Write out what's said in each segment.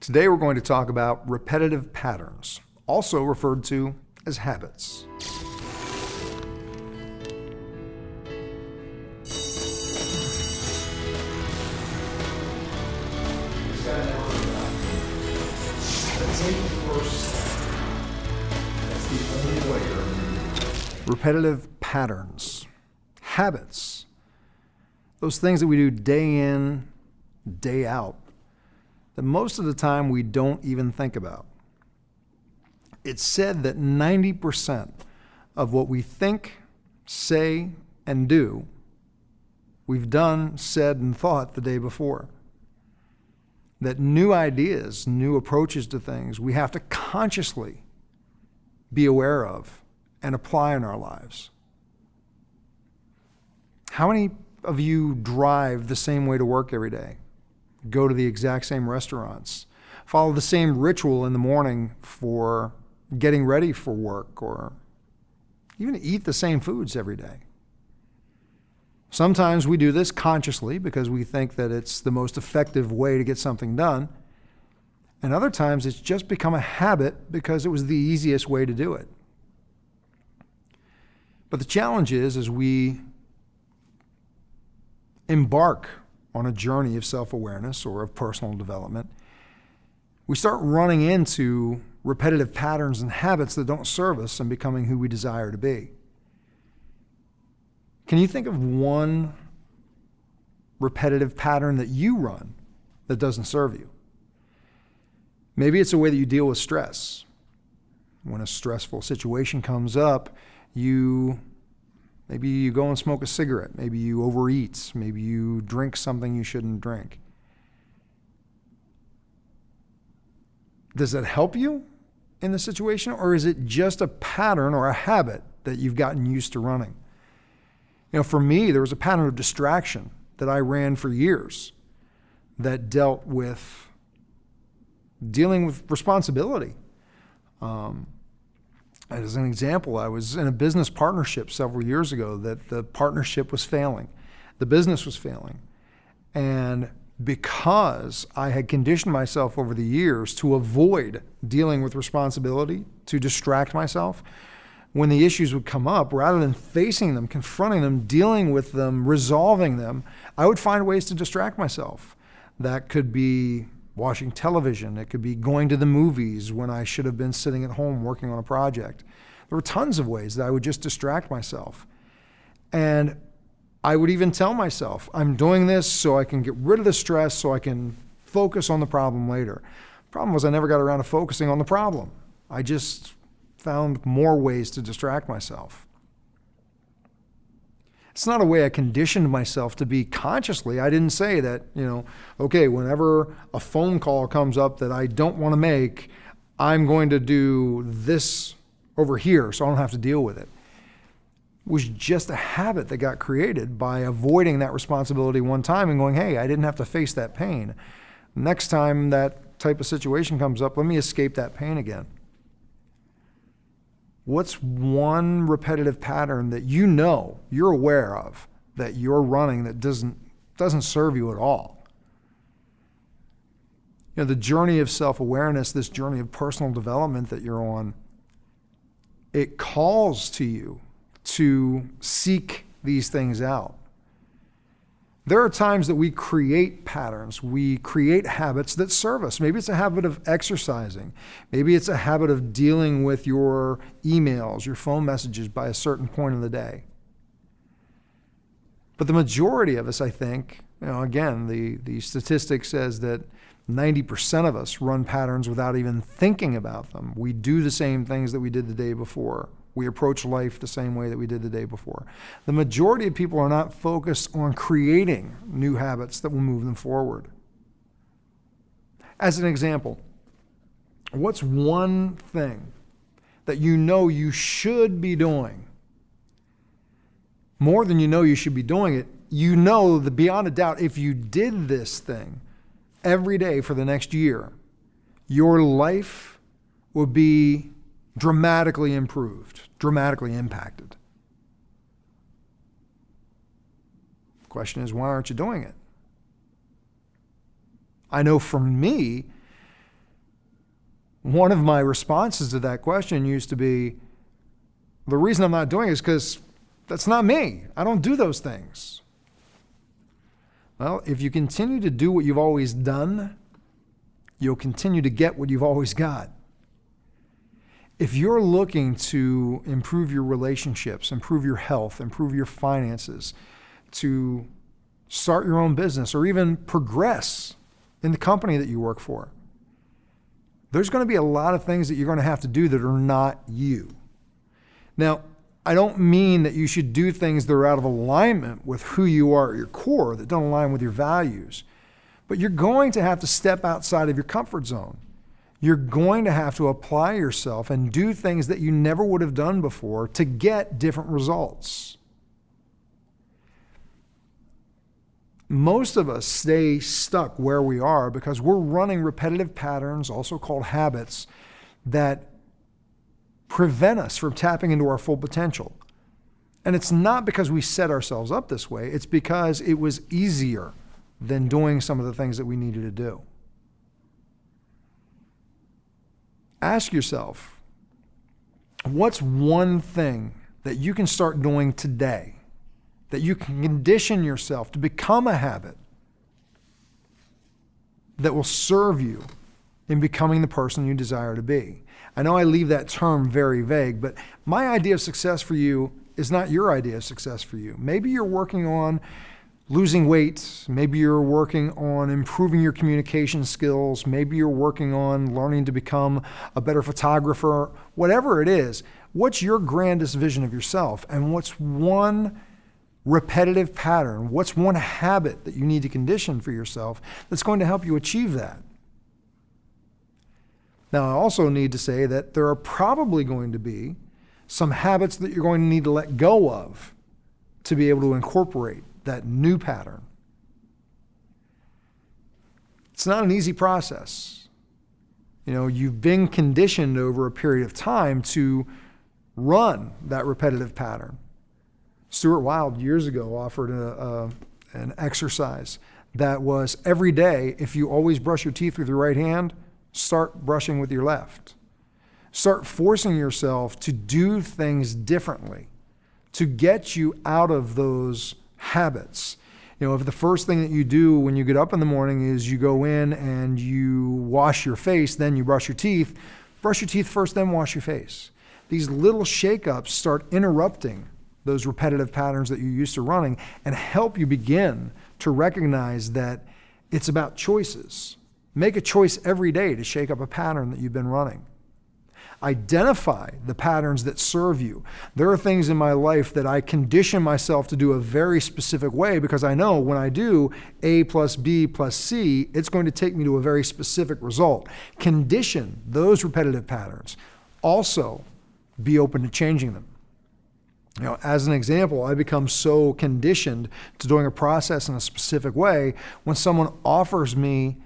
Today we're going to talk about repetitive patterns, also referred to as habits. Repetitive patterns, habits, those things that we do day in, day out, that most of the time we don't even think about. It's said that 90% of what we think, say, and do, we've done, said, and thought the day before. That new ideas, new approaches to things, we have to consciously be aware of and apply in our lives. How many of you drive the same way to work every day? Go to the exact same restaurants, follow the same ritual in the morning for getting ready for work, or even eat the same foods every day? Sometimes we do this consciously because we think that it's the most effective way to get something done. And other times it's just become a habit because it was the easiest way to do it. But the challenge is, as we embark on a journey of self-awareness or of personal development, we start running into repetitive patterns and habits that don't serve us in becoming who we desire to be. Can you think of one repetitive pattern that you run that doesn't serve you? Maybe it's a way that you deal with stress. When a stressful situation comes up, maybe you go and smoke a cigarette, maybe you overeat, maybe you drink something you shouldn't drink. Does that help you in the situation, or is it just a pattern or a habit that you've gotten used to running? You know, for me, there was a pattern of distraction that I ran for years that dealt with dealing with responsibility. As an example, I was in a business partnership several years ago that the partnership was failing. The business was failing. And because I had conditioned myself over the years to avoid dealing with responsibility, to distract myself, when the issues would come up, rather than facing them, confronting them, dealing with them, resolving them, I would find ways to distract myself. That could be watching television. It could be going to the movies when I should have been sitting at home working on a project. There were tons of ways that I would just distract myself. And I would even tell myself, I'm doing this so I can get rid of the stress, so I can focus on the problem later. The problem was I never got around to focusing on the problem. I just found more ways to distract myself. It's not a way I conditioned myself to be consciously. I didn't say that, okay, whenever a phone call comes up that I don't want to make, I'm going to do this over here so I don't have to deal with it. It was just a habit that got created by avoiding that responsibility one time and going, hey, I didn't have to face that pain. Next time that type of situation comes up, let me escape that pain again. What's one repetitive pattern that you're aware of, that you're running that doesn't serve you at all? The journey of self-awareness, this journey of personal development that you're on, it calls to you to seek these things out. There are times that we create patterns, we create habits that serve us. Maybe it's a habit of exercising. Maybe it's a habit of dealing with your emails, your phone messages by a certain point of the day. But the majority of us, I think, again, the statistic says that 90% of us run patterns without even thinking about them. We do the same things that we did the day before. We approach life the same way that we did the day before. The majority of people are not focused on creating new habits that will move them forward. As an example, what's one thing that you should be doing? More than you should be doing it, that beyond a doubt, if you did this thing every day for the next year, your life would be dramatically improved, dramatically impacted. The question is, why aren't you doing it? I know for me, one of my responses to that question used to be, the reason I'm not doing it is because that's not me. I don't do those things. Well, if you continue to do what you've always done, you'll continue to get what you've always got. If you're looking to improve your relationships, improve your health, improve your finances, to start your own business, or even progress in the company that you work for, there's going to be a lot of things that you're going to have to do that are not you. Now, I don't mean that you should do things that are out of alignment with who you are at your core, that don't align with your values. But you're going to have to step outside of your comfort zone. You're going to have to apply yourself and do things that you never would have done before to get different results. Most of us stay stuck where we are because we're running repetitive patterns, also called habits, that prevent us from tapping into our full potential. And it's not because we set ourselves up this way, it's because it was easier than doing some of the things that we needed to do. Ask yourself, what's one thing that you can start doing today that you can condition yourself to become a habit that will serve you in becoming the person you desire to be? I know I leave that term very vague, but my idea of success for you is not your idea of success for you. Maybe you're working on losing weight. Maybe you're working on improving your communication skills. Maybe you're working on learning to become a better photographer. Whatever it is, what's your grandest vision of yourself? And what's one repetitive pattern? What's one habit that you need to condition for yourself that's going to help you achieve that? Now, I also need to say that there are probably going to be some habits that you're going to need to let go of to be able to incorporate that new pattern. It's not an easy process. You know, you've been conditioned over a period of time to run that repetitive pattern. Stuart Wilde years ago offered an exercise that was every day, if you always brush your teeth with your right hand, start brushing with your left. Start forcing yourself to do things differently to get you out of those habits. You know, if the first thing that you do when you get up in the morning is you go in and you wash your face, then you brush your teeth first, then wash your face. These little shake-ups start interrupting those repetitive patterns that you're used to running and help you begin to recognize that it's about choices. Make a choice every day to shake up a pattern that you've been running. Identify the patterns that serve you. There are things in my life that I condition myself to do a very specific way because I know when I do A plus B plus C, it's going to take me to a very specific result. Condition those repetitive patterns. Also, be open to changing them. You know, as an example, I become so conditioned to doing a process in a specific way, when someone offers me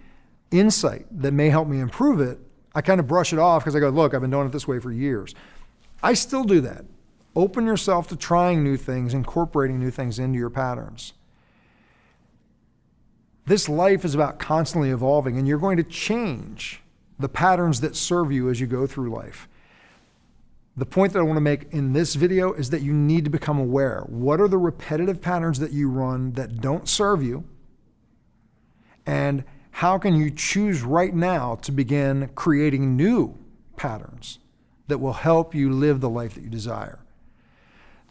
insight that may help me improve it, I kind of brush it off because I go, look, I've been doing it this way for years. I still do that. Open yourself to trying new things, incorporating new things into your patterns. This life is about constantly evolving, and you're going to change the patterns that serve you as you go through life. The point that I want to make in this video is that you need to become aware. What are the repetitive patterns that you run that don't serve you? And how can you choose right now to begin creating new patterns that will help you live the life that you desire?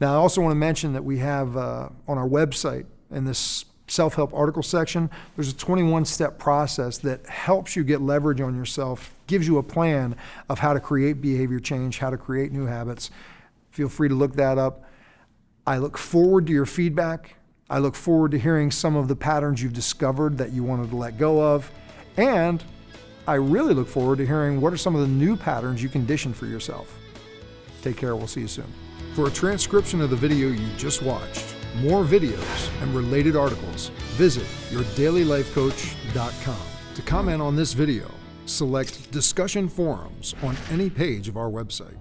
Now, I also want to mention that we have on our website, in this self-help article section, there's a 21-step process that helps you get leverage on yourself, gives you a plan of how to create behavior change, how to create new habits. Feel free to look that up. I look forward to your feedback. I look forward to hearing some of the patterns you've discovered that you wanted to let go of. And I really look forward to hearing what are some of the new patterns you conditioned for yourself. Take care. We'll see you soon. For a transcription of the video you just watched, more videos, and related articles, visit yourdailylifecoach.com. To comment on this video, select Discussion Forums on any page of our website.